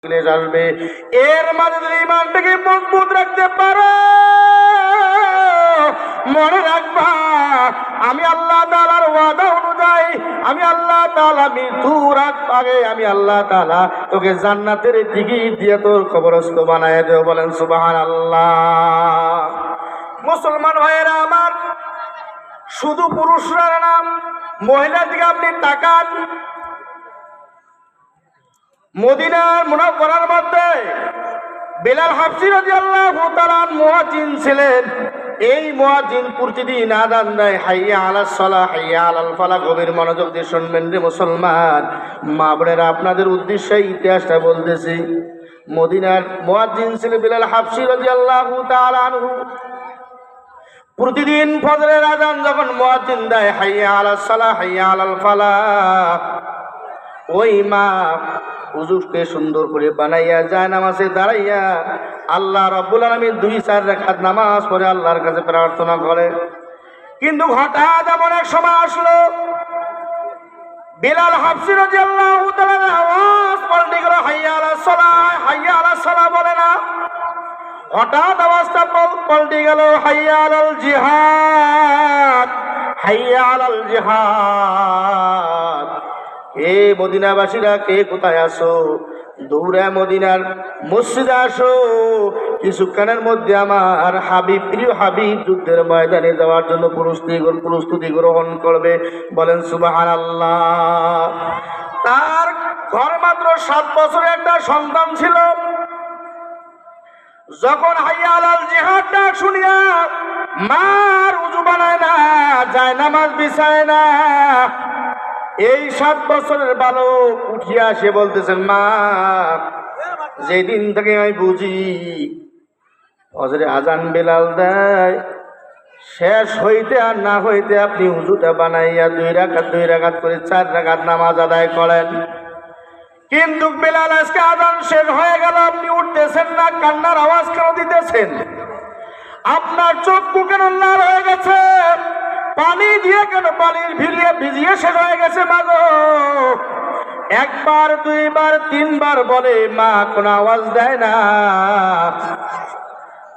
আসবে। এর মাঝে যদি ইমানটাকে মজবুত রাখতে পারো, মনে রাখবা আমি আল্লাহ তাআলার ওয়াদা অনুযায়ী আমি আল্লাহ তাআলা মৃত্যুর আগে আমি আল্লাহ তাআলা তোকে জান্নাতের টিকিট দিয়ে তোর কবরস্থ বানায় দেব। বলেন সুবহানাল্লাহ। মুসলমান ভাইয়েরা আমার, শুধু পুরুষরা না, মহিলার দিকে আপনি তাকান। মদিনার মুনাওয়ারার মধ্যে বেলাল হাবশী রাদিয়াল্লাহু তাআলা মুয়াজ্জিন ছিলেন। এই মুয়াজ্জিন প্রতিদিন আযান দেয়, হাইয়া আলাস সালাহ হাইয়া আলাল ফালাহ। গভীর মনোযোগ দিয়ে শুনবেন রে মুসলমান, মা বোনেরা, আপনাদের উদ্দেশ্যে ইতিহাসটা বলতেছি। মদিনার মুয়াজ্জিন ছিলেন বেলাল হাবশী রাদিয়াল্লাহু তাআলা আনহু। প্রতিদিন ফজরের আযান যখন মুয়াজ্জিন দেয়, হাইয়া আলাস সালাহ হাইয়া আলাল ফালাহ, ওই মা হুজুরকে সুন্দর করে বানাইয়া যায় নামাজে দাঁড়াইয়া আল্লাহ রাব্বুল আলামিন 2-4 রাকাত নামাজ পড়ে আল্লাহর কাছে প্রার্থনা করে। কিন্তু হঠাৎ এমন এক সময় আসলো, বেলাল হাবশী রাদিয়াল্লাহু তাআলা আওয়াজ পাল্টে গেল, হাইয়া আলাস সালাহ হাইয়া আলাস সালাহ বলে না, হঠাৎ আওয়াজটা পাল্টে গেল, হাইয়া আলাল জিহাদ হাইয়া আলাল জিহাদ। কে মদিনাবাসীরা, কে কোথায় আসো? দৌড়ে মদিনার মসজিদে আসো। কিছুক্ষণের মধ্যে আমার হাবিব, প্রিয় হাবিব যুদ্ধের ময়দানে যাওয়ার জন্য প্রস্তুতি গ্রহণ করবে। বলেন সুবহানাল্লাহ। তার ঘর মাত্র 7 বছরের একটা সন্তান ছিল। যখন হাইয়া আলাল জিহাদ ডাক শুনিয়া মার উজু বানায় না, যায় নামাজ বিছায় না। এই 7 বছরের বালক উঠিয়া সে বলতেছেন, মা, যেদিন থেকে আমি বুঝি ফজরে আজান বেলাল দেয়, শেষ হইতে আর না হইতে আপনি উজুটা বানাইয়া 2 রাকাত করে 4 রাকাত নামাজ আদায় করেন। কিন্তু বেলাল আজকে আজান শেষ হয়ে গেল, আপনি উঠতেছেন না, কান্নার আওয়াজ কেন দিতেছেন? আপনার চক্ষু কেন লাল হয়ে গেছে? পানি দিয়ে কেন, পানির ভিজিয়ে শেষ হয়ে গেছে? মাগো, 1 বার 2 বার 3 বার বলে, মা কোনো আওয়াজ দেয় না।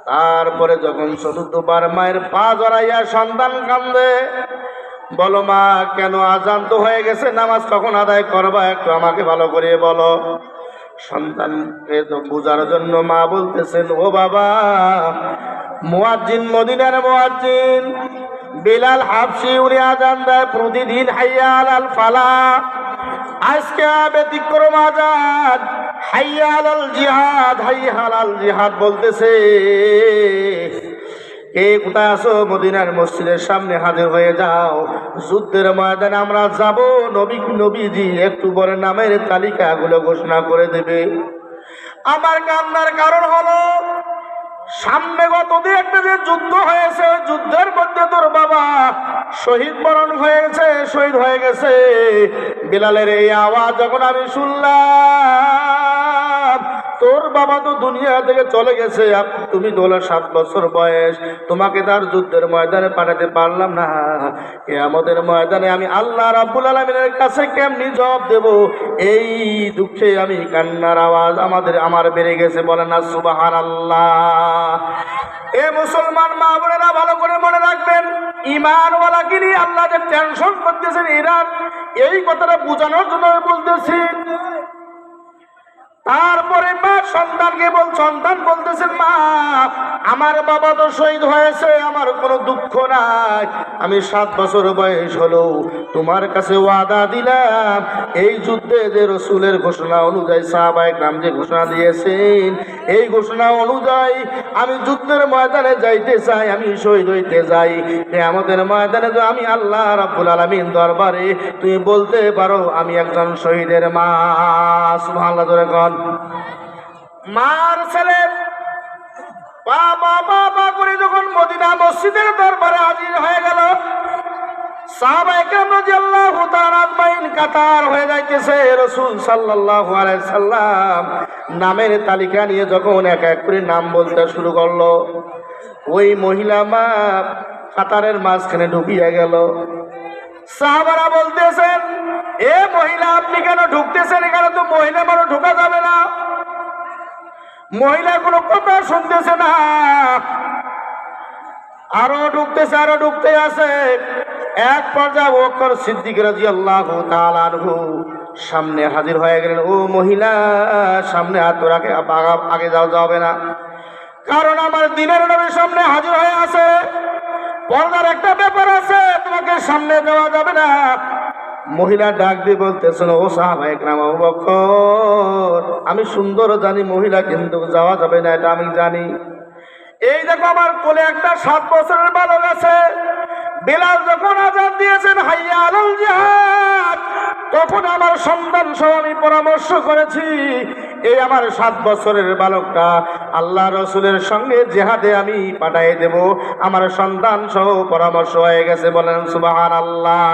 তারপরে যখন 4th বার মায়ের পা জড়াইয়া সন্তান কান্দে, বলো মা, কেন? আজান তো হয়ে গেছে, নামাজ কখন আদায় করবা, একটু আমাকে ভালো করে বলো। সন্তানকে তো বোঝার জন্য মা বলতেছেন, ও বাবা, মুয়াজ্জিন, মদিনার মুয়াজ্জিন বেলাল হাবশী, উনি আজান দেয় প্রতিদিন হাইয়া আলাল ফালাহ। আজকে ব্যতিক্রম আজান, হাইয়া আলাল জিহাদ হাইয়া আলাল জিহাদ বলতেছে। কে কোথায় আসো? মদিনার মসজিদের সামনে হাজির হয়ে যাও। যুদ্ধের ময়দানে আমরা যাব। নবীজি একটু পরে নামের তালিকাগুলো ঘোষণা করে দেবে। আমার কান্নার কারণ হলো, সামনে গতদিন একটা যে যুদ্ধ হয়েছে, ওই যুদ্ধের মধ্যে তোর বাবা শহীদ হয়ে গেছে। বেলালের এই আওয়াজ যখন আমি শুনলাম, তোর বাবা তো দুনিয়া থেকে চলে গেছে, তুমি দোলা 7 বছর বয়স, তোমাকে তার যুদ্ধের ময়দানে পাঠাতে পারলাম না। কিয়ামতের ময়দানে আমি আল্লাহ রাব্বুল আলামিনের কাছে কেমনি জবাব দেব? এই দুঃখে আমি কান্নার আওয়াজ আমার বেড়ে গেছে। বলেন না সুবহানাল্লাহ। এ মুসলমান মা বোনেরা, ভালো করে মনে রাখবেন, ঈমানওয়ালা কি নিয়ে আল্লাহ যে টেনশন করতেছেন ইরান, এই কথাটা বোঝানোর জন্য বলতেছি। তারপরে মা সন্তান বলতেছেন, মা, আমার বাবা তো শহীদ হয়েছে, আমার কোনো দুঃখ নাই। আমি 7 বছর বয়স হলো তোমার কাছে ওয়াদা দিলাম, এই যুদ্ধে যে রসুলের ঘোষণা অনুযায়ী সাহাবায়ে কেরাম যে ঘোষণা দিয়েছেন, এই ঘোষণা অনুযায়ী আমি যুদ্ধের ময়দানে যাইতে চাই, আমি শহীদ হইতে যাই। কিয়ামতের ময়দানে তো আমি আল্লাহ রাব্বুল আলামিন দরবারে তুমি বলতে পারো, আমি একজন শহীদের মা। সুবহানাল্লাহ। জোরে কোন। মার ছেলে বাবা করে যখন মদিনা মসজিদের দরবারে হাজির হয়ে গেল, সাহাবায়ে কেরাম রাদিয়াল্লাহু তাআলা আজমাইন কাতার হয়ে যাইতেছে। রাসূল সাল্লাল্লাহু আলাইহি সাল্লাম নামের তালিকা নিয়ে যখন এক এক করে নাম বলতে শুরু করলো, ওই মহিলা মা কাতারের মাঝখানে ঢুকিয়া গেল। সাহাবারা বলতেছেন, এ মহিলা, আপনি কেন ঢুকতেছেন? এখানে তো মহিলা মানুষ ঢোকা যাবে না। মহিলা কোনো কথা শুনতেছে না, আরো ঢুকতে আছে। এক পর্যায়ে আবু বকর সিদ্দিক রাদিয়াল্লাহু তাআলা আনহু সামনে হাজির হয়ে গেলেন। ও মহিলা, সামনে হাত রাখে, আগে যাবে না, কারণ আমার দিনের নবীর সামনে হাজির হয়ে আছে, পর্দার একটা ব্যাপার আছে, তোমাকে সামনে যাওয়া যাবে না। মহিলা ডাক দিয়ে বলতেছেন, ও সাহাবায়ে কেরাম, আবু বকর, আমি সুন্দর জানি মহিলা কিন্তু যাওয়া যাবে না, এটা আমি জানি। এই দেখো আমার কোলে একটা 7 বছরের বালক আছে। বেলাল যখন আযান দিয়েছেন হাইয়া আলাল জিহাদ, তখন আমার সন্তান সহ আমি পরামর্শ করেছি, এই আমার 7 বছরের বালকটা আল্লাহ রাসূলের সঙ্গে জিহাদে আমি পাঠিয়ে দেব। আমার সন্তান সহ পরামর্শ হয়ে গেছে, বলেন সুবহানাল্লাহ।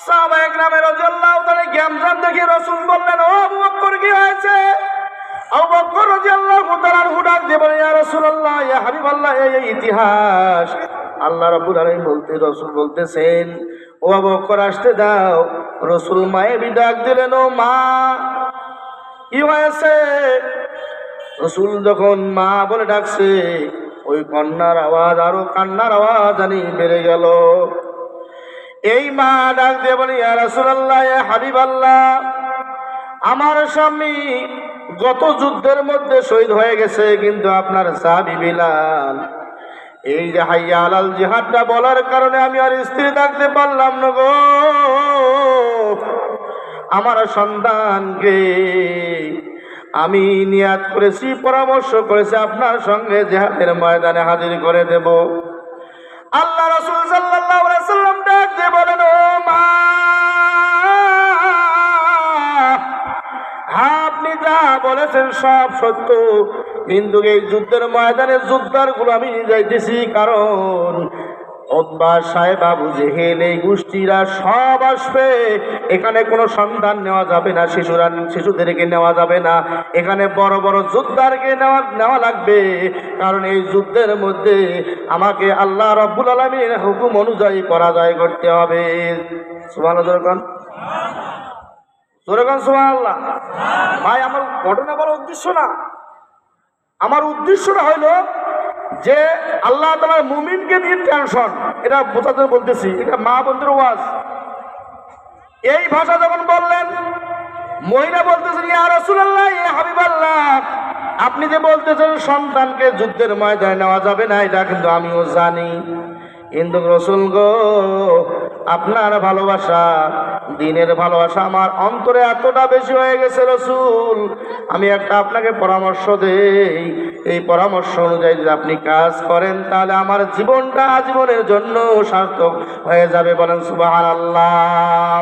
সাহাবায়ে কেরাম রাদিয়াল্লাহু তাআলা জ্ঞান দেখে রাসূল বললেন, ও আবু বকর, কি হয়েছে? আবু বকর রাদিয়াল্লাহু তাআলা ডাক দিয়ে বলেন, ইয়া রাসূলুল্লাহ, ইয়া হাবিবাল্লাহ, এই ইতিহাস আল্লাহ রাব্বুল আলামিন রাসূল বলতেছেন, ও আবু বকর আসতে দাও। রাসূল মায়েবি ডাক দিলেন, ও মা, কি হয়েছে? রাসূল যখন মা বলে ডাকছে, ওই কন্যার আওয়াজ আরো কান্নার আওয়াজ জানি বেড়ে গেল। এই মা ডাক দিয়ে বলে, ইয়া রাসূলুল্লাহ, ইয়া হাবিবাল্লাহ, আমার স্বামী গত যুদ্ধের মধ্যে শহীদ হয়ে গেছে, কিন্তু আপনার সাহাবী বিলাল এই যে হাইয়া আলাল জিহাদটা বলার কারণে আমি আর স্ত্রী থাকতে পারলাম না গো। আমার সন্তানকে আমি নিয়াত করেছি, পরামর্শ করেছি, আপনার সঙ্গে জিহাদের ময়দানে হাজির করে দেব। আল্লাহ রাসূল সাল্লাল্লাহু আলাইহি ওয়াসাল্লাম ডাক দিয়ে বলেন, ও মা, আপনি যা বলেছেন সব সত্য, কিন্তু এই যুদ্ধের ময়দানে যোদ্ধারগুলো আমি যাইতেছি, কারণ উতবা, সাইবা, আবু জেহেল এই গোষ্ঠীরা সব আসবে। এখানে কোনো সন্তান নেওয়া যাবে না, শিশুদেরকে নেওয়া যাবে না, এখানে বড় বড় যোদ্ধারকে নেওয়া লাগবে, কারণ এই যুদ্ধের মধ্যে আমাকে আল্লাহ রাব্বুল আলামিনের হুকুম অনুযায়ী পরাজয় করতে হবে। সুবহানাল্লাহ, সুবহানাল্লাহ। ভাই, আমার ঘটনা বলার উদ্দেশ্য না, আমার উদ্দেশ্যটা হইল যে আল্লাহ তাআলা মুমিনকে নিয়ে টেনশন, এটা বোঝাতে বলতেছি, এটা মা বন্ধুর ওয়াজ। এই ভাষা যখন বললেন, মহিলা বলতেছেন, ইয়া রাসূলুল্লাহ, ইয়া হাবিবাল্লাহ, আপনি যে বলতেছেন সন্তানকে যুদ্ধের ময়দানে নেওয়া যাবে না, এটা কিন্তু আমিও জানি, কিন্তু রাসূল গো, আপনার ভালোবাসা, দিনের ভালোবাসা আমার অন্তরে এতটা বেশি হয়ে গেছে রাসূল, আমি একটা আপনাকে পরামর্শ দেই, এই পরামর্শ অনুযায়ী যদি আপনি কাজ করেন তাহলে আমার জীবনটা আজীবনের জন্য সার্থক হয়ে যাবে। বলেন সুবহানাল্লাহ।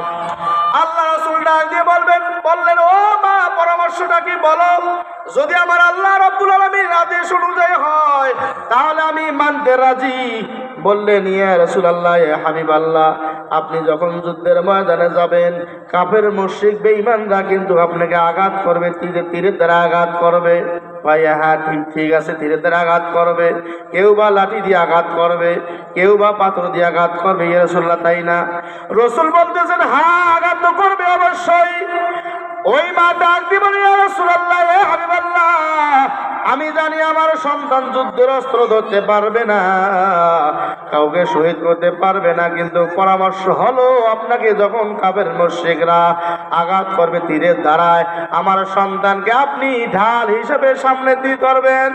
আল্লাহ রাসূল ডাক দিয়ে বললেন, ও মা, পরামর্শটা কি বলো? যদি আমার আল্লাহ রাব্বুল আলামিনের আদেশ অনুযায়ী হয় তাহলে আমি মানতে রাজি। বললেন, ইয়া রাসূলুল্লাহ, ইয়া হাবিবাল্লাহ, আপনি যখন যুদ্ধের ময়দানে যাবেন, কাফের মুশরিক বেঈমানরা কিন্তু আপনাকে আঘাত করবে, তীরের দ্বারা আঘাত করবে। ভাইয়া, হ্যাঁ, ঠিক আছে, তীরের দ্বারা আঘাত করবে, কেউ বা লাঠি দিয়ে আঘাত করবে, কেউ বা পাথর দিয়ে আঘাত করবে। ইয়া রাসূলুল্লাহ, তাই না? রাসূল বলতেছেন, হ্যাঁ, আঘাত তো করবে অবশ্যই। ওই মা ডাক দিয়ে বলে, ইয়া রাসূলুল্লাহ, ইয়া হাবিবাল্লাহ, আমি জানি আমার সন্তান যুদ্ধের অস্ত্র ধরতে পারবে না, কাউকে শহীদ করতে পারবে না, কিন্তু পরামর্শ হলো আপনাকে যখন কাফের মুশরিকরা আঘাত করবে তীরের দ্বারায়, আমার সন্তানকে আপনি ঢাল হিসেবে সামনে দিয়ে ধরবেন।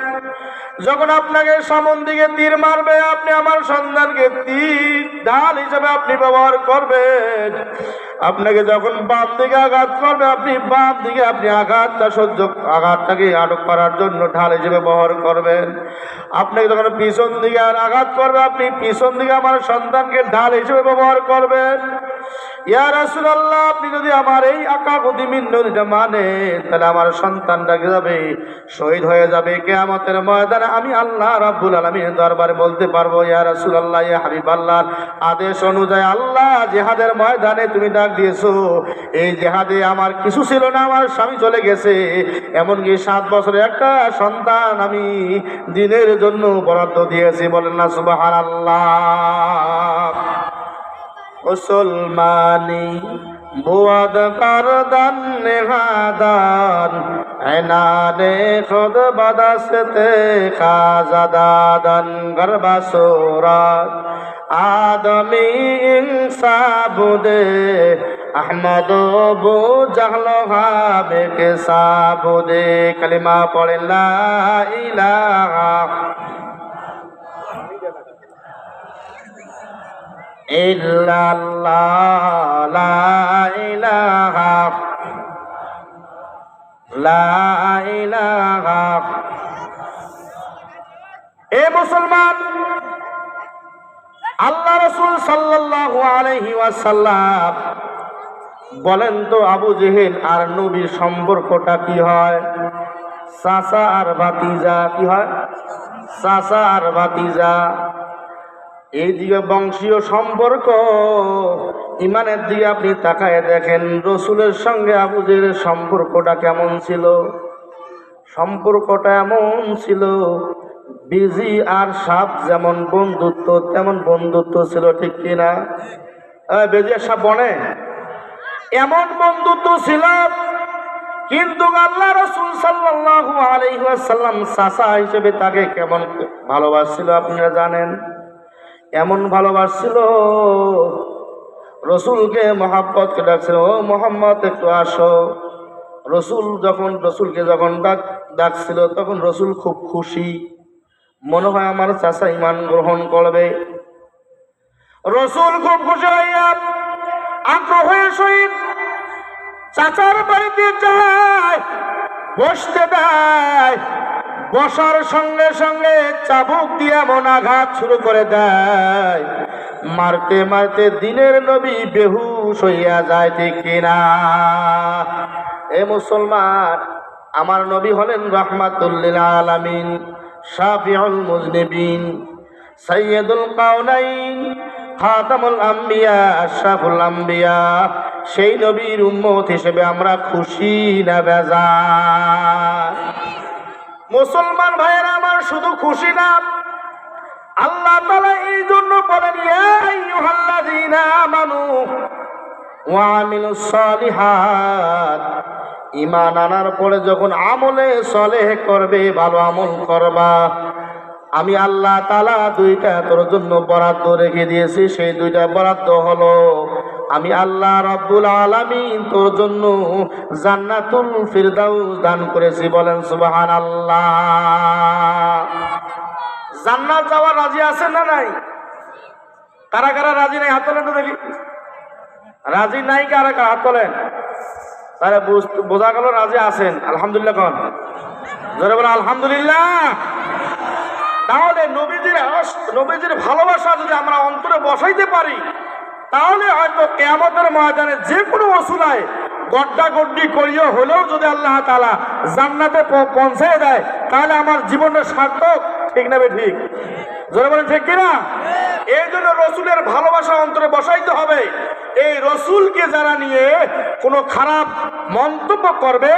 যখন আপনাকে সামন দিকে তীর মারবে, আপনি আমার সন্তানকে তীর ঢাল হিসেবে আপনি ব্যবহার করবেন। আপনাকে যখন বাম দিকে আঘাত করবে, আপনি বাম দিকে আপনি আঘাতটাকে আটক করার জন্য ঢাল হিসেবে ব্যবহার করবেন। আপনাকে যখন পিছন দিকে আঘাত করবে, আপনি পিছন দিকে আমার সন্তানকে ঢাল হিসেবে ব্যবহার করবেন। ইয়া রাসূলুল্লাহ, আপনি যদি আমার এই আকাকুতি মিন্নতিটা মানেন, তাহলে আমার সন্তানটা কি যাবে, শহীদ হয়ে যাবে। কিয়ামতের ময়দানে আমি আল্লাহ রাব্বুল আলামিনের দরবারে বলতে পারবো, ইয়া রাসূলুল্লাহ, ইয়া হাবিবাল্লাহ, আদেশ অনুযায়ী আল্লাহ জিহাদের ময়দানে তুমি ডাক দিয়েছো, এই জিহাদে আমার কিছু ছিল না, আমার স্বামী চলে গেছে, এমনকি 7 বছরের একটা সন্তান আমি দিনের জন্য বরাদ্দ দিয়েছি। বলেন না সুবহানাল্লাহ। মুসলমানি بود کردن نهادان عنان خود بدست خازدادن گرب صورت آدمی انسا بوده احمد بو جهل حابه کسا بوده کلمہ پڑھ لا الہ ইল্লাল্লাহ লা ইলাহা এ মুসলমান আল্লাহ রাসূল সাল্লাল্লাহু আলাইহি ওয়াসাল্লাম বলেন তো আবু জেহেল আর নবীর সম্পর্কটা কি হয়? চাচা আর ভাতিজা। কি হয়? চাচা আর ভাতিজা। এইদিকে বংশীয় সম্পর্ক, ইমানের দিকে আপনি তাকায় দেখেন রসুলের সঙ্গে আবু জেহেলের সম্পর্কটা কেমন ছিল। সম্পর্কটা এমন ছিল, বিজি আর সাপ যেমন বন্ধুত্ব তেমন বন্ধুত্ব ছিল, ঠিক কিনা? বেজি আর সাপ বনে এমন বন্ধুত্ব ছিল। কিন্তু আল্লাহ রাসূল সাল্লাল্লাহু আলাইহি ওয়াসাল্লাম চাচা হিসেবে তাকে কেমন ভালোবাসছিল আপনারা জানেন? এমন ভালোবাসছিল, রসুলকে মহাব্বতকে ডাকছিল, ও মোহাম্মদ একটু আসো। রসুলকে যখন ডাকছিল তখন রসুল খুব খুশি, মনে হয় আমার চাচা ঈমান গ্রহণ করবে। রসুল খুব খুশি হইয়া আগ্রহের সহিত চাচার বাড়িতে যায়, বসতে দেয়। বসার সঙ্গে সঙ্গে চাবুক দিয়ে এমন আঘাত শুরু করে দেয়, মারতে মারতে দিনের নবী বেহুশ হইয়া যায়, ঠিক কিনা? এ মুসলমান, আমার নবী হলেন রাহমাতুল লিল আলামিন, শাফিউল মুজনিবিন, সাইয়্যিদুল কাউনাইন, খাতামুল আম্বিয়া, আশরাফুল আম্বিয়া। সেই নবীর উম্মত হিসেবে আমরা খুশি না বেজার? মুসলমান ভাইয়েরা আমার, শুধু খুশি না, আল্লাহ তাআলা এই জন্য বলেন ইয়া আইয়ুহাল্লাযীনা আমানু ওয়া আমিলুস সালিহাত। ঈমান আনার পরে যখন আমলে সলেহ করবে, ভালো আমল করবা, আমি আল্লাহ তাআলা দুইটা তোর জন্য বরাদ্দ রেখে দিয়েছি। সেই দুইটা বরাদ্দ হলো, আমি আল্লাহ রাব্বুল আলামিন তোর জন্য জান্নাতুল ফিরদাউস দান করেছি। বলেন সুবহানাল্লাহ। জান্নাত যাওয়ার রাজি আছেন না নাই? কারা কারা রাজি নাই? হাত তোলেন তো দেখি। রাজি নাই কারা কারা? হাত তোলেন। তাহলে বোঝা গেল রাজি আছেন। আলহামদুলিল্লাহ কোন? জোরে বলেন আলহামদুলিল্লাহ। তাহলে নবীজির ভালোবাসা যদি আমরা অন্তরে বসাইতে পারি, তাহলে হয়তো কিয়ামতের ময়দানে যে কোনো ওসিলায় গড্ডাগড্ডি করিয়ে হলেও যদি আল্লাহ তাআলা জান্নাতে পৌঁছে দেয়, তাহলে আমার জীবনের সার্থক, ঠিক না? ঠিক জোরে বলেন ঠিক কিনা? এই জন্য রসুলের ভালোবাসা অন্তরে বসাইতে হবে। এই রসুলকে যারা নিয়ে কোনো খারাপ মন্তব্য করবে,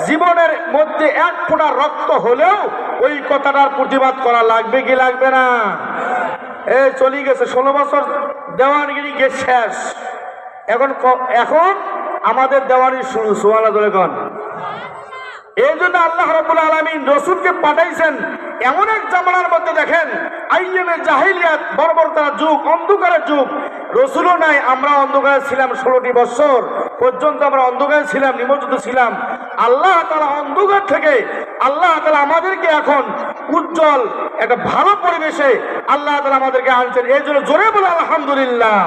জীবনের মধ্যে এক ফোঁটা রক্ত হলেও ওই কথাটার প্রতিবাদ করা লাগবে কি লাগবে না? এই চলে গেছে 16 বছর দেওয়ানগিরি গেছে শেষ, এখন আমাদের দেওয়ানি শুরু। সুবহানাল্লাহ বলে কোন? এই জন্য আল্লাহ রাব্বুল আলামিন রসুলকে পাঠাইছেন এমন এক জামানার মধ্যে। দেখেন, আইয়ামে জাহিলিয়াত, বর্বরতার যুগ, অন্ধকারের যুগ। রসুলও নাই, আমরা অন্ধকারে ছিলাম। 16টি বছর পর্যন্ত আমরা অন্ধকারে ছিলাম, নিমজ্জিত ছিলাম। আল্লাহ তাআলা অন্ধকার থেকে আল্লাহ তাআলা আমাদেরকে এখন উজ্জ্বল একটা ভালো পরিবেশে আল্লাহ তাআলা আমাদেরকে আনছেন। এই জন্য জোরে বলে আলহামদুলিল্লাহ।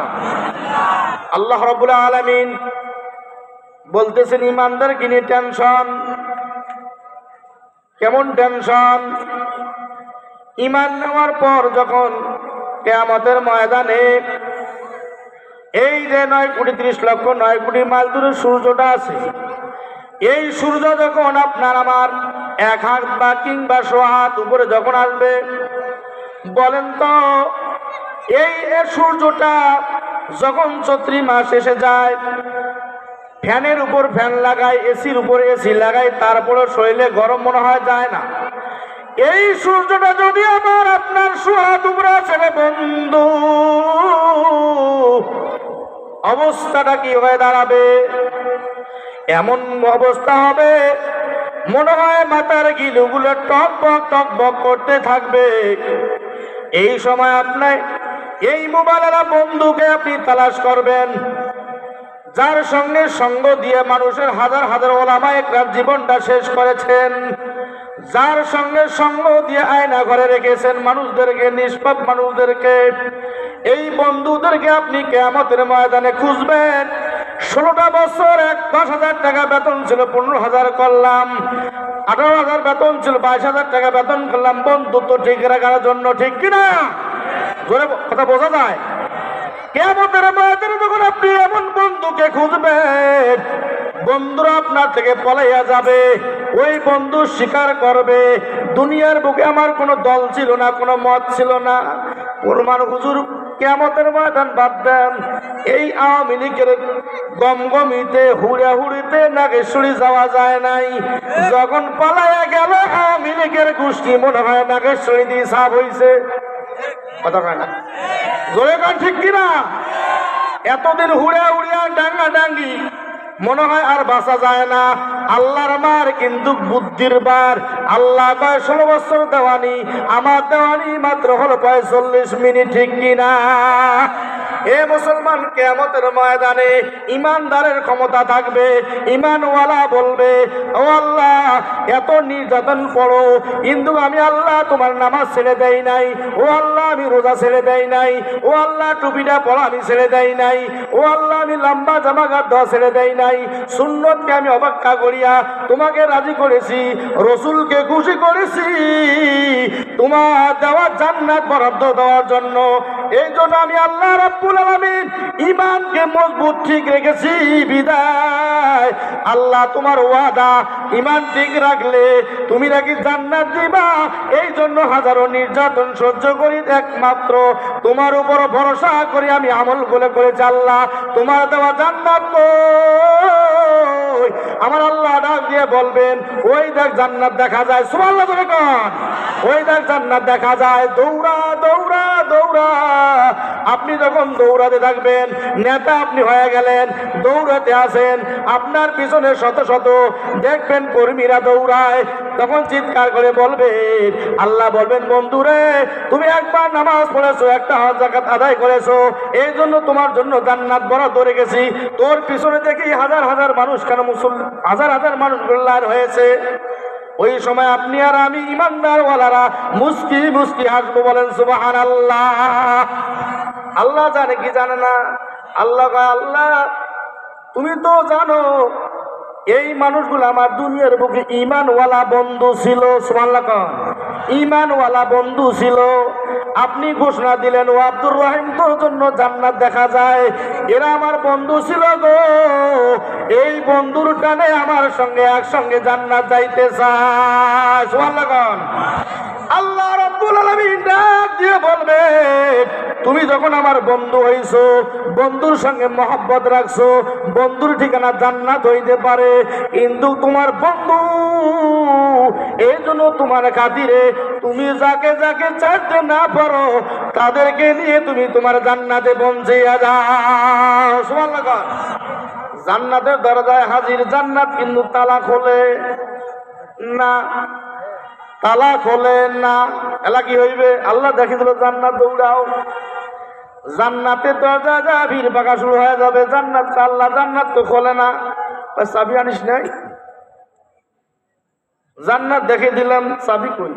আল্লাহ রাব্বুল আলামিন বলতেছেন, ইমানদার কিনে টেনশন। কেমন টেনশন? ঈমান নেওয়ার পর যখন কিয়ামতের ময়দানে এই যে 9,30,00,000 মাইল দূরে সূর্যটা আছে, এই সূর্য যখন আপনার আমার 1 হাত বা কিংবা 100 হাত উপরে যখন আসবে, বলেন তো এই সূর্যটা যখন চৈত্র মাস এসে যায়, ফ্যানের উপর ফ্যান লাগায়, এসির উপর এসি লাগায়, তারপরে শরীরে গরম মনে হয় যায় না। এই সূর্যটা যদি আমার আপনার 100 হাত উপরে আসে বন্ধু, অবস্থাটা কি হয়ে দাঁড়াবে? এমন অবস্থা হবে মনে হয় মাথার গিলুগুলো টকবক করতে থাকবে। এই সময় আপনি এই মোবাইলের বন্ধুকে আপনি তালাশ করবেন, যার সঙ্গে সঙ্গ দিয়ে মানুষের হাজার হাজার ওলামায়ে কেরাম জীবনটা শেষ করেছেন, যার সঙ্গে সঙ্গ দিয়ে আয়না ঘরে রেখেছেন মানুষদেরকে, নিষ্পাপ মানুষদেরকে, এই বন্ধুদেরকে আপনি কিয়ামতের ময়দানে খুঁজবেন। 16টা বছর 10,000 টাকা বেতন ছিল, 15,000 করলাম। 18,000 বেতন ছিল, 22,000 টাকা বেতন করলাম বন্ধুত্ব ঠিক রাখার জন্য, ঠিক কিনা? জোরে কথা বোঝা যায়? কিয়ামতের ময়দানে যখন আপনি এমন বন্ধুকে খুঁজবেন, বন্ধুরা আপনার থেকে পলাইয়া যাবে। ওই বন্ধু স্বীকার করবে দুনিয়ার বুকে আমার কোনো দল ছিল না, কোনো মত ছিল না। প্রমাণ হুজুর কিয়ামতের ময়দান বাদ দেন, এই আওয়ামী লীগের গমগমিতে হুড়িতে নাগেশ্বরী যাওয়া যায় নাই। যখন পালাইয়া গেল আওয়ামী লীগের গোষ্ঠী, মনে হয় নাগেশ্বরী দিয়ে সাফ হইছে। কথা কয় না? জোরে কন ঠিক কিনা? এতদিন হুড়িয়া ডাঙ্গা ডাঙ্গি, মনে হয় আর বাঁচা যায় না। আল্লাহর মার কিন্তু বুদ্ধির বার। আল্লাহ কয় 16 বছর দেওয়ানি, আমার দেওয়ানি মাত্র হলো 45 মিনিট, ঠিক কিনা? এ মুসলমান, কিয়ামতের ময়দানে ইমানদারের ক্ষমতা থাকবে। ইমানওয়ালা বলবে, ও আল্লাহ এত নির্যাতন পড়ো, কিন্তু আমি আল্লাহ তোমার নামাজ ছেড়ে দেই নাই। ও আল্লাহ আমি রোজা ছেড়ে দেই নাই। ও আল্লাহ টুপিটা পড়া আমি ছেড়ে দেই নাই। ও আল্লাহ আমি লম্বা জামা কাপড় দেওয়া ছেড়ে দেই নাই। সুন্নতকে আমি অবজ্ঞা করিয়া তোমাকে রাজি করেছি, রসুলকে খুশি করেছি তোমার দেওয়া জান্নাত বরাদ্দ দেওয়ার জন্য। এই জন্য আমি আল্লাহ রাব্বুল আলামিন ঈমানকে মজবুত ঠিক রেখেছি বিদায়। আল্লাহ তোমার ওয়াদা, ঈমান ঠিক রাখলে তুমি নাকি জান্নাত দিবা। এই জন্য হাজারো নির্যাতন সহ্য করি, একমাত্র তোমার উপর ভরসা করে আমি আমল করেছি। আল্লাহ তোমার দেওয়া জান্নাত কই? আমার আল্লাহ ডাক দিয়ে বলবেন, ওই দেখ জান্নাত দেখা যায়। সুবহানাল্লাহ বলে কোন? ওই দেখ জান্নাত দেখা যায়। দৌড়া দৌড়া দৌড়া। আপনি যখন দৌড়াতে থাকবেন, নেতা আপনি হয়ে গেলেন, দৌড়াতে আসেন, আপনার পিছনে শত শত দেখবেন কর্মীরা দৌড়ায়, তখন চিৎকার করে বলবেন, আল্লাহ বলবেন, বন্ধুরে তুমি একবার নামাজ পড়েছো, একটা হজ যাকাত আদায় করেছো, এই জন্য তোমার জন্য জান্নাত বরাদ্দ রেখেছি। তোর পিছনে দেখি হাজার হাজার মানুষ, কেন হাজার হাজার মানুষ গোল্লার হয়েছে। ওই সময় আপনি আর আমি ইমানদার ওয়ালারা মুস্কি মুস্কি হাসবো। বলেন সুবহানাল্লাহ। আল্লাহ জানে কি জানে না? আল্লাহ কয়, আল্লাহ তুমি তো জানো এই মানুষগুলো আমার দুনিয়ার বুকে ঈমানওয়ালা বন্ধু ছিল। সুবহানাল্লাহ কন? ঈমানওয়ালা বন্ধু ছিল। আপনি ঘোষণা দিলেন, ও আব্দুর রহিম তোর জন্য জান্নাত দেখা যায়। এরা আমার বন্ধু ছিল গো, এই বন্ধুর টানে আমার সঙ্গে একসঙ্গে জান্নাত যাইতে চায়। সুবহানাল্লাহ কন? আল্লাহ রাব্বুল আলামিন ডাক দিয়ে বলবে, তুমি যখন আমার বন্ধু হইছো, বন্ধুর সঙ্গে মহব্বত রাখছো, বন্ধুর ঠিকানা জান্নাত হইতে পারে, কিন্তু তোমার বন্ধু এই জন্য তোমার খাতিরে তুমি যাকে যাকে ছাড়তে না পারো তাদেরকে নিয়ে তুমি তোমার জান্নাতে পৌঁছিয়া যাও। সুবহানাল্লাহ। জান্নাতের দরজায় হাজির। জান্নাত কিন্তু তালা খোলে না, তালা খোলে না। এলা কি হইবে? আল্লাহ দেখে দিল জান্নাত, দৌড়াও। জান্নাতে দরজা যা ভিড় পাকা শুরু হয়ে যাবে। জান্নাত আল্লাহ জান্নাত তো খোলে না। চাবি আনিস নাই? জান্নাত দেখে দিলাম, চাবি কই?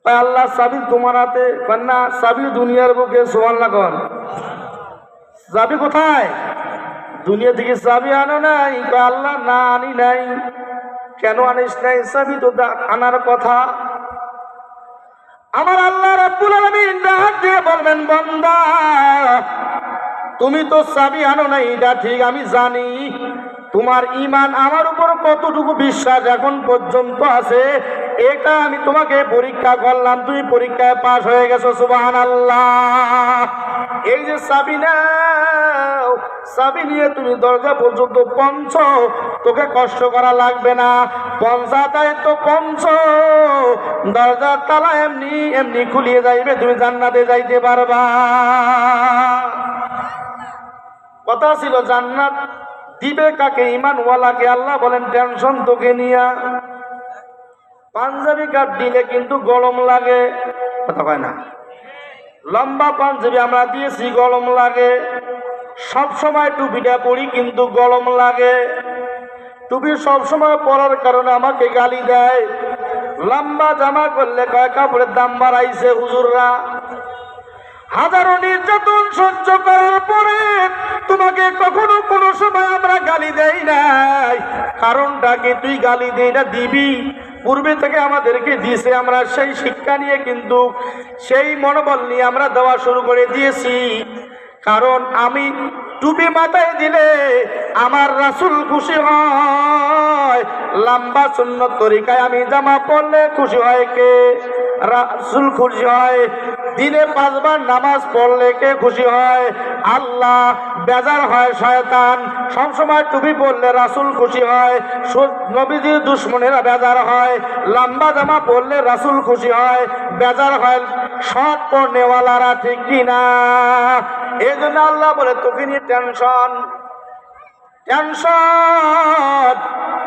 আল্লাহ চাবি তোমার হাতে। না, চাবি দুনিয়ার বুকে। সুবহানাল্লাহ কন? চাবি কোথায়? দুনিয়া থেকে চাবি আনো নাই? আল্লাহ না, আনি নাই। কেন আনিস নাই? চাবি তো আনার কথা। আমার আল্লাহ রাব্বুল আলামিন ডাক দিয়ে বলবেন, বান্দা তুমি তো চাবি আনো নাই, এটা ঠিক, আমি জানি। তোমার ঈমান আমার উপর কতটুকু বিশ্বাস এখন পর্যন্ত আছে এটা আমি তোমাকে পরীক্ষা করলাম। তুমি পরীক্ষায় পাশ হয়ে গেছো। সুবহানাল্লাহ। এই যে চাবি নাও, চাবি নিয়ে তুমি দরজা পর্যন্ত পৌঁছ, তোকে কষ্ট করা লাগবে না। পৌঁছাতাই তো পৌঁছ, দরজার তালা এমনি এমনি খুলিয়ে যাইবে, তুমি জান্নাতে যাইতে পারবা। কথা ছিল জান্নাত দিবে কাকে? ঈমানওয়ালাকে। আল্লাহ বলেন টেনশন তোকে নিয়া। পাঞ্জাবি কাট দিলে কিন্তু গরম লাগে, কথা কয় না। লম্বা পাঞ্জাবি আমরা দিয়েছি, গরম লাগে। সব সময় টুপিটা পরি কিন্তু গরম লাগে। টুপি সব সময় পরার কারণে আমাকে গালি দেয়। লম্বা জামা করলে কয় কাপড়ের দাম বাড়াইছে হুজুররা। হাজারো নির্যাতন সহ্য করার পরে তোমাকে কখনো কোনো সময় আমরা গালি দেই নাই। কারণটা কি? তুই গালি দেই না, দিবি। পূর্বে থেকে আমাদেরকে দিয়েছে, আমরা সেই শিক্ষা নিয়ে কিন্তু সেই মনোবল নিয়ে আমরা দেওয়া শুরু করে দিয়েছি। কারণ আমি টুপি মাথায় দিলে আমার রাসূল খুশি হয়। লম্বা সুন্নত তরিকায় আমি জামা পরলে খুশি হয় কে? রাসূল খুশি হয়। দিনে 5 বার নামাজ পড়লে কে খুশি হয়? আল্লাহ। বেজার হয় শয়তান। সবসময় টুপি পরলে রাসূল খুশি হয়। নবীজির দুশ্মনেরা বেজার হয়। লম্বা জামা পরলে রাসূল খুশি হয়, বেজার হয় শর্ট পরনেওয়ালারা, ঠিক কিনা? এই জন্য আল্লাহ বলে তোকে নিয়ে টেনশন। টেনশন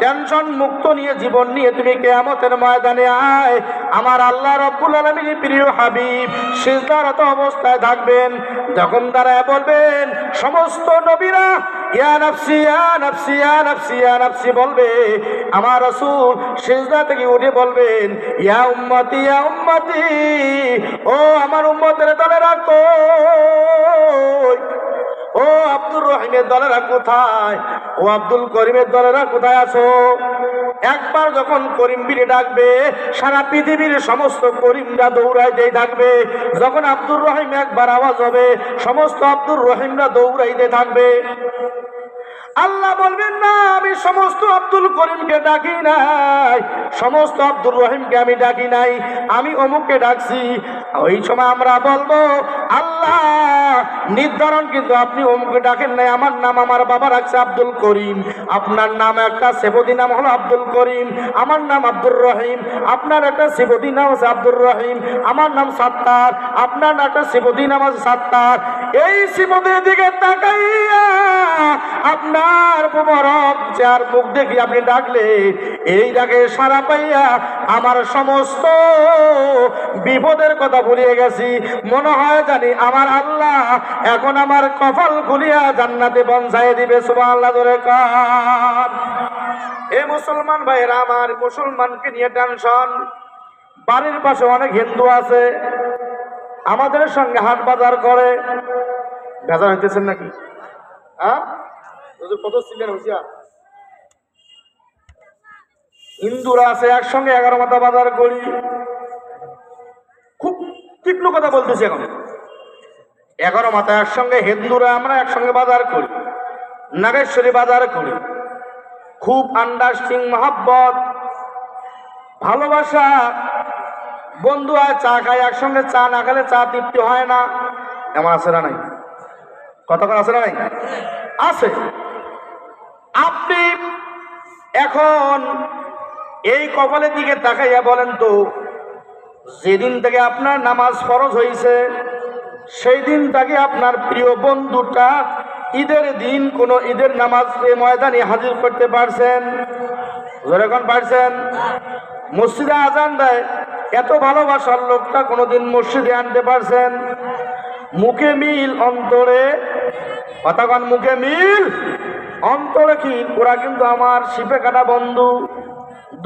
টেনশন মুক্ত নিয়ে জীবন নিয়ে তুমি কিয়ামতের ময়দানে আয়। আমার আল্লাহ রাব্বুল আলামিনের প্রিয় হাবিব সিজদারত অবস্থায় থাকবেন। যখন দাঁড়ায় বলবেন, সমস্ত নবীরা ইয়া নাফসি ইয়া নাফসি ইয়া নাফসি ইয়া নাফসি বলবে। আমার রাসূল সিজদা থেকে উঠে বলবেন, ইয়া উম্মতি ইয়া উম্মতি, ও আমার উম্মতের দলেরা কই? ও আব্দুর রহিমের দলেরা কোথায়? ও আব্দুল করিমের দলেরা কোথায় আছো? একবার যখন করিম বীরে ডাকবে, সারা পৃথিবীর সমস্ত করিমরা দৌড়াইতে থাকবে। যখন আব্দুর রহিম একবার আওয়াজ হবে, সমস্ত আব্দুর রহিমরা দৌড়াইতে থাকবে। আল্লাহ বলবেন, না, আমি সমস্ত আব্দুল করিমকে ডাকি নাই, সমস্ত আব্দুর রহিমকে আমি ডাকি নাই, আমি অমুককে ডাকছি। ওই সময় আমরা বলবো, আল্লাহ নির্ধারণ কিন্তু আপনি অমুককে ডাকেন নাই। আমার নাম আমার বাবা রাখছে আব্দুল করিম, আপনার নাম একটা সেবতী নাম হলো আব্দুল করিম, আমার নাম আব্দুর রহিম। আপনার একটা সেবতী নাম আছে আব্দুর রহিম, আমার নাম সাত্তার, আপনার একটা সেবতী নাম আছে সাত্তার। এই সেবতীর দিকে তাকাইয়া আপনার মুবারক যার মুখ দেখি আপনি ডাকলে, এই ডাকে সারা পাইয়া আমার সমস্ত বিপদের কথা ভুলিয়ে গেছি। মনে হয় জানি আমার আল্লাহ এখন আমার কপাল খুলিয়া জান্নাতে পৌঁছায় দিবে। সুবহানাল্লাহ জোরে কার। এ মুসলমান ভাইরা আমার, মুসলমানকে নিয়ে টেনশন। বাড়ির পাশে অনেক হিন্দু আছে, আমাদের সঙ্গে হাট বাজার করে। বাজার হইতেছেন নাকি? হ্যাঁ, কত ছিলেন হুঁশিয়ার? হিন্দুরা আছে, একসঙ্গে 11 মাথা বাজার করি। খুব তীক্ষ্ণ কথা বলতেছি এখন। 11 মাথা একসঙ্গে হিন্দুরা আমরা একসঙ্গে বাজার করি, নাগেশ্বরী বাজার করি। খুব আন্ডারস্ট্যান্ডিং, মহাব্বত, ভালোবাসা। বন্ধু আর চা খায় একসঙ্গে, চা না খেলে চা তৃপ্তি হয় না। এমন আছে না নাই? কতক্ষণ আছে না নাই? আছে। আপনি এখন এই কপালের দিকে তাকাইয়া বলেন তো, যেদিন থেকে আপনার নামাজ ফরজ হয়েছে সেই দিন থেকে আপনার প্রিয় বন্ধুটা ঈদের দিন কোন ঈদের নামাজ ময়দানে হাজির করতে পারছেন? যখন পারছেন, মসজিদে আজান দেয়, এত ভালোবাসার লোকটা কোনোদিন মসজিদে আনতে পারছেন? মুখে মিল অন্তরে, কথাগণ মুখে মিল অন্তরে কি? ওরা কিন্তু আমার শিপে কাটা বন্ধু,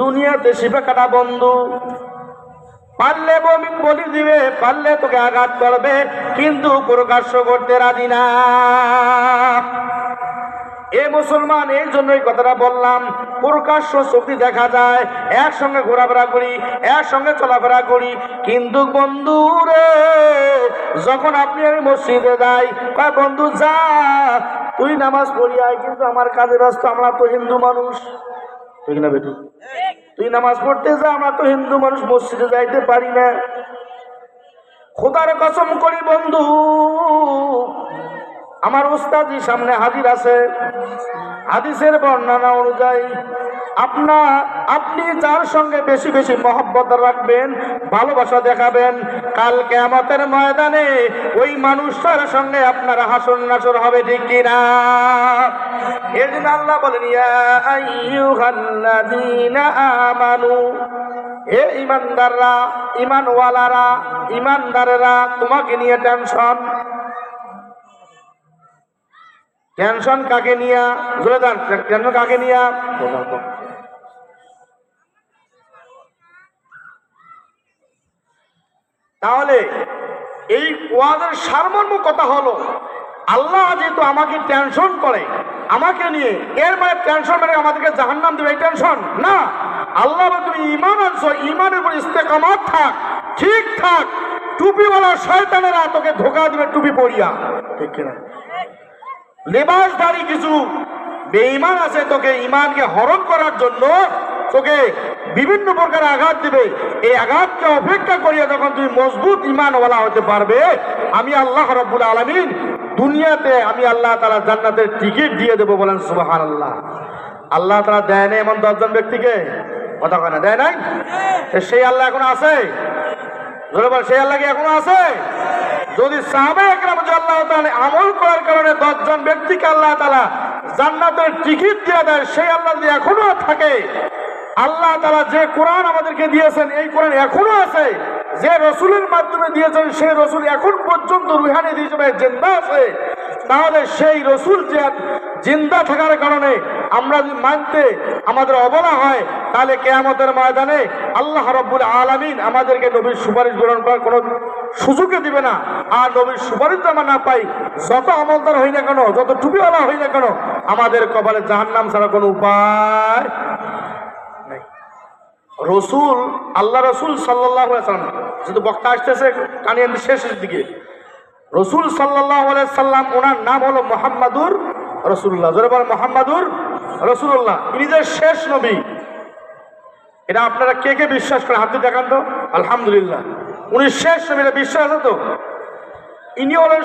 দুনিয়াতে শিপে কাটা বন্ধু। পারলে বলি দিবে, পারলে তোকে আঘাত করবে, কিন্তু প্রকাশ্য করতে রাজি না। এ মুসলমান, এই জন্যই কথাটা বললাম। প্রকাশ্য চোখে দেখা যায়, একসঙ্গে ঘোরাফেরা করি, একসঙ্গে চলাফেরা করি, কিন্তু বন্ধু রে, যখন আপনি আমি মসজিদে যাই, কয় বন্ধু যা তুই নামাজ পড়ি আয়, কিন্তু আমার কাজে ব্যস্ত, আমরা তো হিন্দু মানুষ, ঠিক না বেটু? তুই নামাজ পড়তে যা, আমরা তো হিন্দু মানুষ, মসজিদে যাইতে পারি না। খোদার কসম করি বন্ধু, আমার উস্তাদি সামনে হাজির আছে, হাদিসের বর্ণনা অনুযায়ী আপনি যার সঙ্গে বেশি বেশি মহব্বত রাখবেন, ভালোবাসা দেখাবেন, কাল কিয়ামতের ময়দানে ওই মানুষটার সঙ্গে আপনার হাসর নাসর হবে, ঠিক কিনা? এর জন্য আল্লাহ বলেন, ইয়া আইয়ুহাল্লাযীনা আমানু, হে ইমানদাররা, ইমানওয়ালারা, ইমানদারেরা, তোমাকে নিয়ে টেনশন কাকে নিয়া? জোরে দেন, টেনশন কাকে নিয়া? তাহলে এই ওয়াজের সারমর্ম কথা হলো, আল্লাহ যেহেতু আমাকে টেনশন করে আমাকে নিয়ে, এর মানে টেনশন মানে আমাদেরকে জাহান্নাম দেবে এই টেনশন না। আল্লাহ বলে তুমি ঈমান আনছো, ঈমানের উপর ইস্তেকামাত থাক, ঠিক থাক। টুপিওয়ালা শয়তানেরা তোকে ধোঁকা দিবে টুপি পরিয়া, ঠিক কিনা? লেবাসধারী কিছু বেঈমান আছে, তোকে ঈমানকে হরণ করার জন্য তোকে বিভিন্ন প্রকার আঘাত দিবে। এই আঘাতকে অপেক্ষা করিয়া যখন তুমি মজবুত ঈমানওয়ালা হতে পারবে, আমি আল্লাহ রাব্বুল আলামিন দুনিয়াতে আমি আল্লাহ তাআলা জান্নাতের টিকিট দিয়ে দেবো। বলেন সুবহানাল্লাহ। আল্লাহ তাআলা দেয় না এমন 10 জন ব্যক্তিকে? কথা কয় না, দেয় নাই? সেই আল্লাহ এখনো আছে? ধরে বল, সেই আল্লাহ কি এখনো আছে? যদি সাহাবায়ে কেরাম আল্লাহ তাআলা আমল করার কারণে 10 জন ব্যক্তিকে আল্লাহ তাআলা জান্নাতের টিকিট দিয়ে দেয়, সেই আল্লাহ যদি এখনো থাকে, আল্লাহ তাআলা যে কোরআন আমাদেরকে দিয়েছেন এই কোরআন এখনো আছে, যে রসুলের মাধ্যমে দিয়েছেন সেই রসুল এখন পর্যন্ত রুহানি হিসেবে জিন্দা আছে, তাহলে সেই রসুল যে জিন্দা থাকার কারণে আমরা যদি মানতে আমাদের অবলা হয়, তাহলে কিয়ামতের ময়দানে আল্লাহ রাব্বুল আলামিন আমাদেরকে নবীর সুপারিশ গ্রহণ করার কোনো সুযোগই দিবে না। আর নবীর সুপারিশ আমরা না পাই, যত আমলদার হই না কেন, যত টুপিওয়ালা হই না কেন, আমাদের কপালে জাহান্নাম ছাড়া কোনো উপায় নেই। রসুল, আল্লাহ রসুল সাল্লাল্লাহু আলাইহি সাল্লাম, যেহেতু বক্তা আসতেছে কানিয়ান শেষের দিকে, রসুল সাল্লাল্লাহু আলাইহি সাল্লাম, ওনার নাম হলো মুহাম্মাদুর রাসূলুল্লাহ। জোরে বলেন মুহাম্মাদুর রাসূলুল্লাহ। ইনি যে শেষ নবী, এটা আপনারা কে কে বিশ্বাস করেন? হাত দিয়ে দেখান তো। আলহামদুলিল্লাহ, উনি শেষ নবী, এটা বিশ্বাস আছে তো? ইনি হলেন